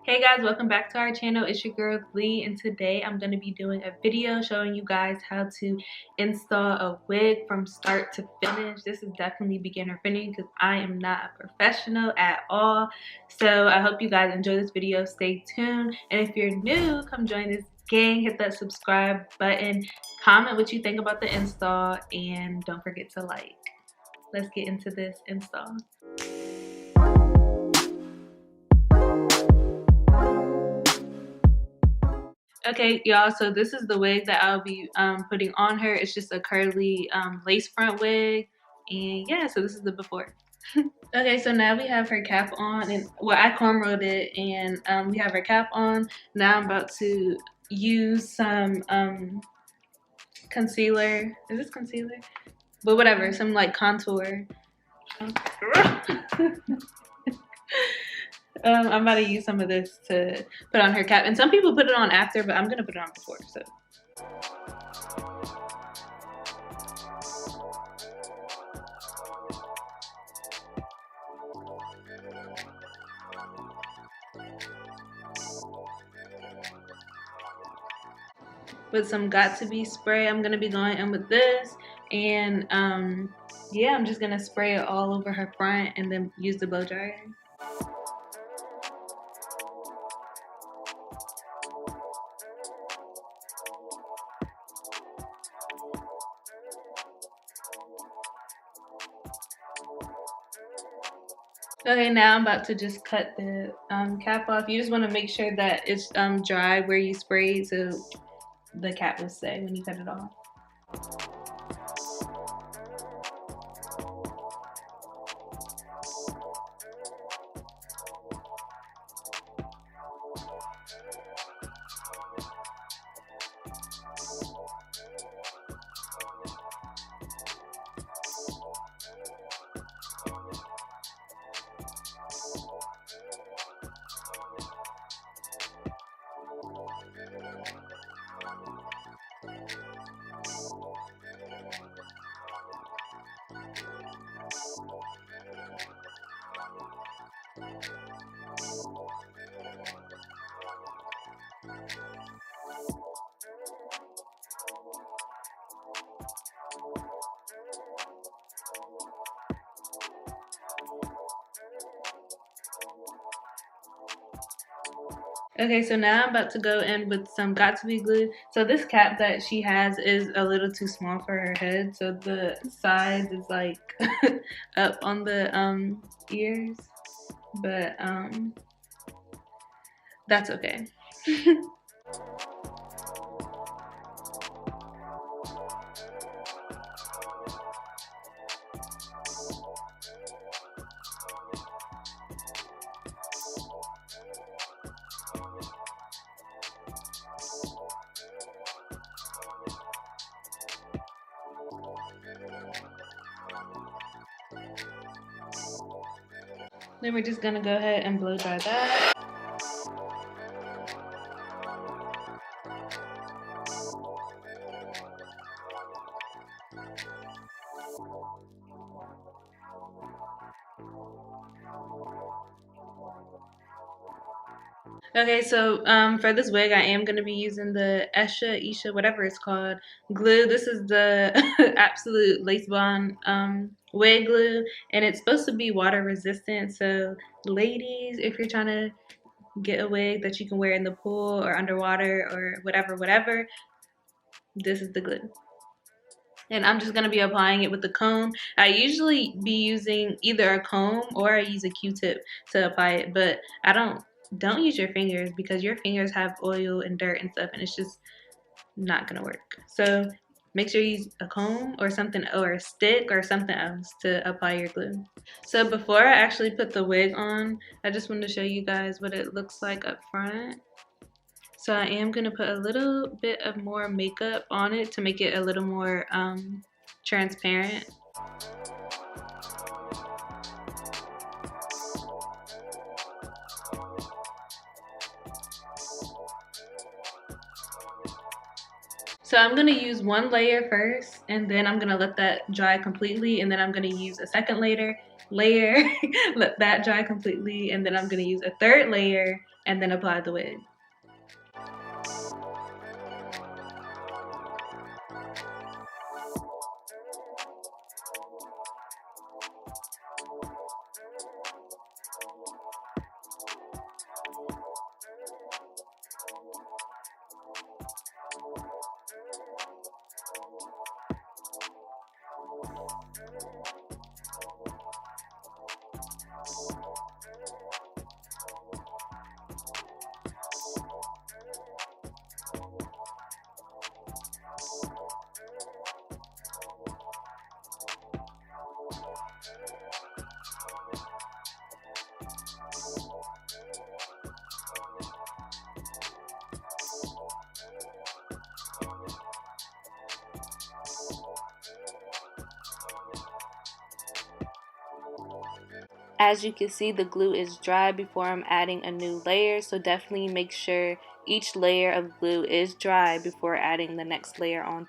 Hey guys, welcome back to our channel. It's your girl Lee, and today I'm going to be doing a video showing you guys how to install a wig from start to finish. This is definitely beginner friendly because I am not a professional at all. So I hope you guys enjoy this video. Stay tuned, and if you're new, come join this gang. Hit that subscribe button, comment what you think about the install, and don't forget to like. Let's get into this install. Okay, y'all, so this is the wig that I'll be putting on her. It's just a curly lace front wig. And yeah, so this is the before. Okay, so now we have her cap on. And well, I cornrowed it, and we have her cap on. Now I'm about to use some concealer. Is this concealer? But whatever, some like contour. I'm about to use some of this to put on her cap. And some people put it on after, but I'm going to put it on before. So. With some Got To Be spray, I'm going to be going in with this. And yeah, I'm just going to spray it all over her front and then use the blow dryer. Okay, now I'm about to just cut the cap off. You just want to make sure that it's dry where you sprayed so the cap will stay when you cut it off. Okay, so now I'm about to go in with some Got To Be glue. So this cap that she has is a little too small for her head, so the size is like up on the ears, but that's okay. Then we're just gonna go ahead and blow dry that. Okay, so for this wig, I am going to be using the Esha, whatever it's called, glue. This is the Absolute Lace Bond wig glue, and it's supposed to be water resistant. So ladies, if you're trying to get a wig that you can wear in the pool or underwater or whatever, this is the glue. And I'm just going to be applying it with the comb. I usually be using either a comb or I use a Q-tip to apply it, but I don't use your fingers because your fingers have oil and dirt and stuff, and it's just not gonna work. So make sure you use a comb or something, or a stick or something else to apply your glue. So before I actually put the wig on, I just wanted to show you guys what it looks like up front. So I am gonna put a little bit of more makeup on it to make it a little more transparent. So I'm going to use one layer first, and then I'm going to let that dry completely, and then I'm going to use a second layer, let that dry completely, and then I'm going to use a third layer, and then apply the wig. As you can see, the glue is dry before I'm adding a new layer, so definitely make sure each layer of glue is dry before adding the next layer on.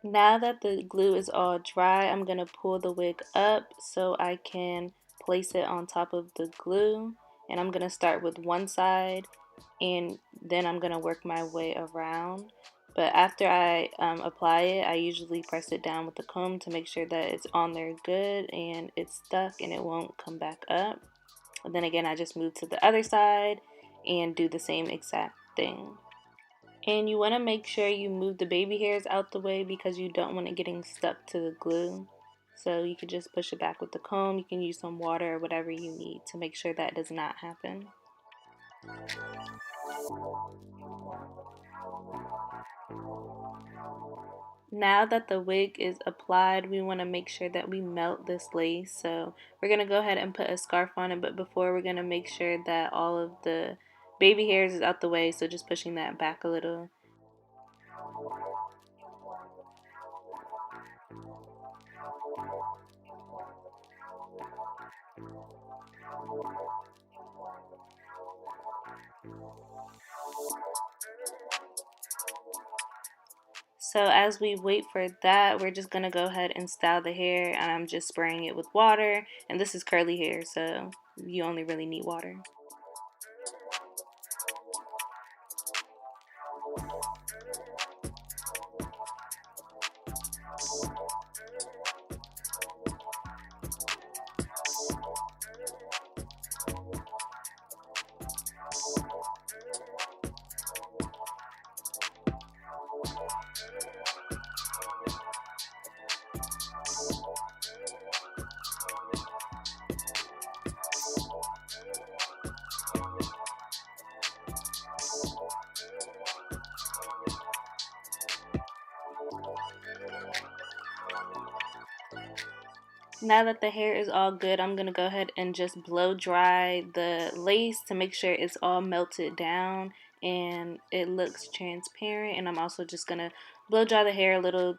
Now that the glue is all dry, I'm going to pull the wig up so I can place it on top of the glue. And I'm going to start with one side and then I'm going to work my way around. But after I apply it, I usually press it down with the comb to make sure that it's on there good and it's stuck and it won't come back up. And then again, I just move to the other side and do the same exact thing. And you want to make sure you move the baby hairs out the way because you don't want it getting stuck to the glue. So you can just push it back with the comb. You can use some water or whatever you need to make sure that does not happen. Now that the wig is applied, we want to make sure that we melt this lace. So we're going to go ahead and put a scarf on it, but before we're going to make sure that all of the baby hairs is out the way, so just pushing that back a little. So as we wait for that, we're just going to go ahead and style the hair, and I'm just spraying it with water, and this is curly hair, so you only really need water. Now that the hair is all good, I'm going to go ahead and just blow dry the lace to make sure it's all melted down and it looks transparent. And I'm also just going to blow dry the hair a little.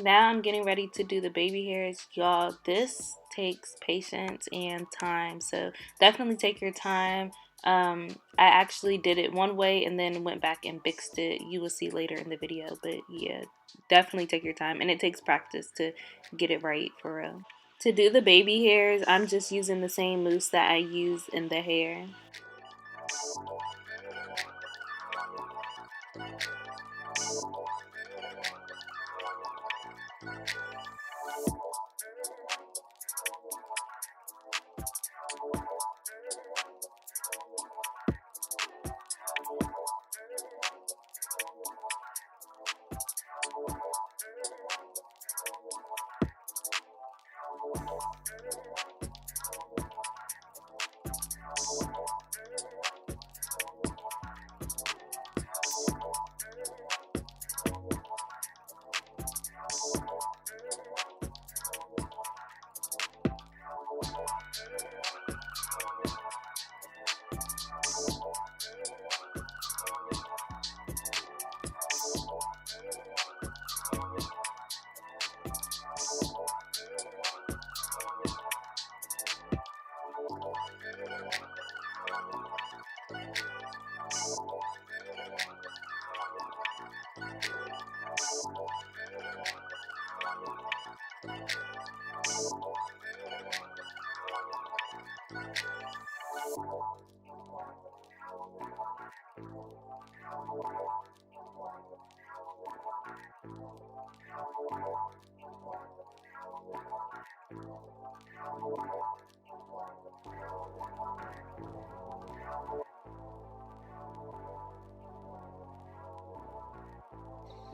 Now I'm getting ready to do the baby hairs. Y'all, this takes patience and time, so definitely take your time. I actually did it one way and then went back and fixed it. You will see later in the video, but yeah, definitely take your time, and it takes practice to get it right for real. To do the baby hairs, I'm just using the same mousse that I use in the hair.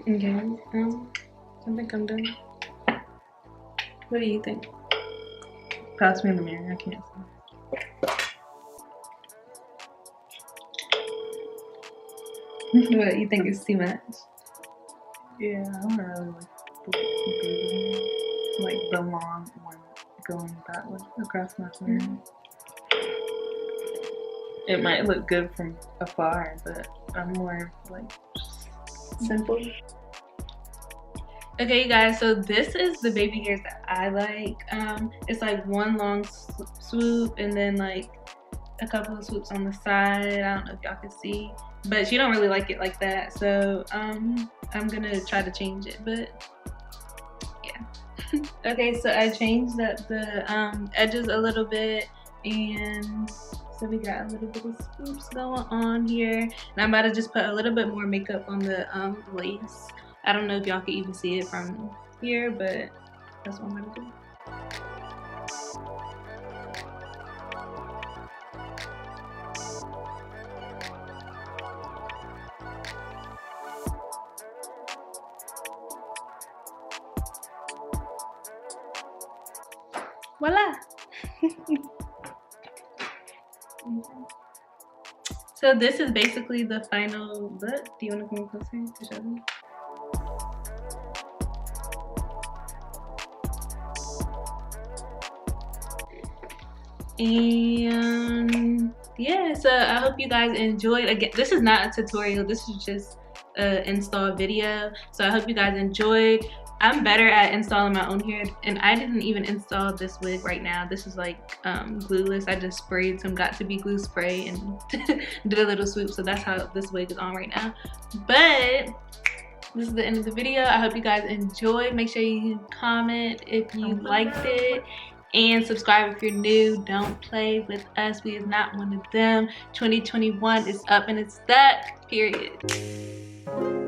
Okay, I think I'm done. What do you think? Pass me the mirror, I can't see. What, you think it's too much? Yeah, I don't really like the baby, like the long one going that way across my forehead. It might look good from afar, but I'm more like simple. Okay, you guys, so this is the baby hairs that I like. It's like one long swoop and then like a couple of swoops on the side. I don't know if y'all can see, but she don't really like it like that. So I'm gonna try to change it, but yeah. Okay, so I changed the edges a little bit, and so we got a little bit of swoops going on here. And I'm about to just put a little bit more makeup on the lace. I don't know if y'all can even see it from here, but that's what I'm gonna do. Voila! So this is basically the final look. Do you want to come closer to show them? And yeah, so I hope you guys enjoyed. Again, this is not a tutorial, this is just an install video. So I hope you guys enjoyed. I'm better at installing my own hair, and I didn't even install this wig right now. This is like glueless. I just sprayed some Got To Be glue spray and did a little swoop. So that's how this wig is on right now. But this is the end of the video. I hope you guys enjoyed. Make sure you comment if you liked it. And subscribe if you're new. Don't play with us. We is not one of them. 2021 is up and it's stuck. Period.